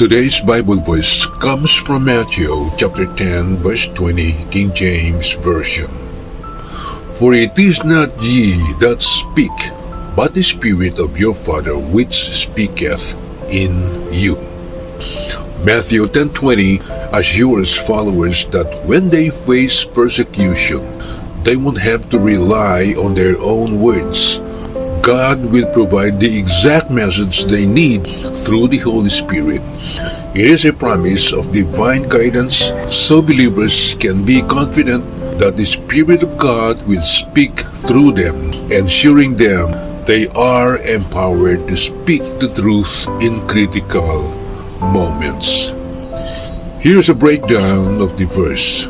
Today's Bible verse comes from Matthew chapter 10 verse 20, King James Version. For it is not ye that speak, but the Spirit of your Father which speaketh in you. Matthew 10:20 assures followers that when they face persecution, they won't have to rely on their own words. God will provide the exact message they need through the Holy Spirit. It is a promise of divine guidance, so believers can be confident that the Spirit of God will speak through them, ensuring them they are empowered to speak the truth in critical moments. Here's a breakdown of the verse.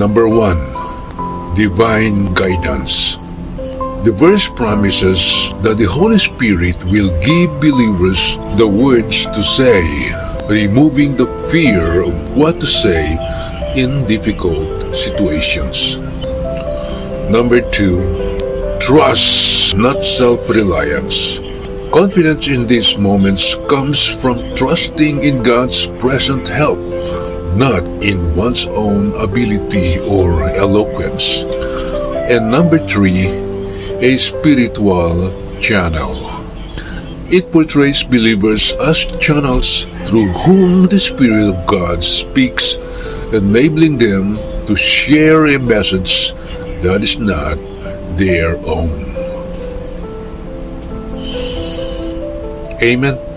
Number 1. Divine guidance. The verse promises that the Holy Spirit will give believers the words to say, removing the fear of what to say in difficult situations. Number 2. Trust, not self-reliance. Confidence in these moments comes from trusting in God's present help, not in one's own ability or eloquence. And number 3, a spiritual channel. It portrays believers as channels through whom the Spirit of God speaks, enabling them to share a message that is not their own. Amen.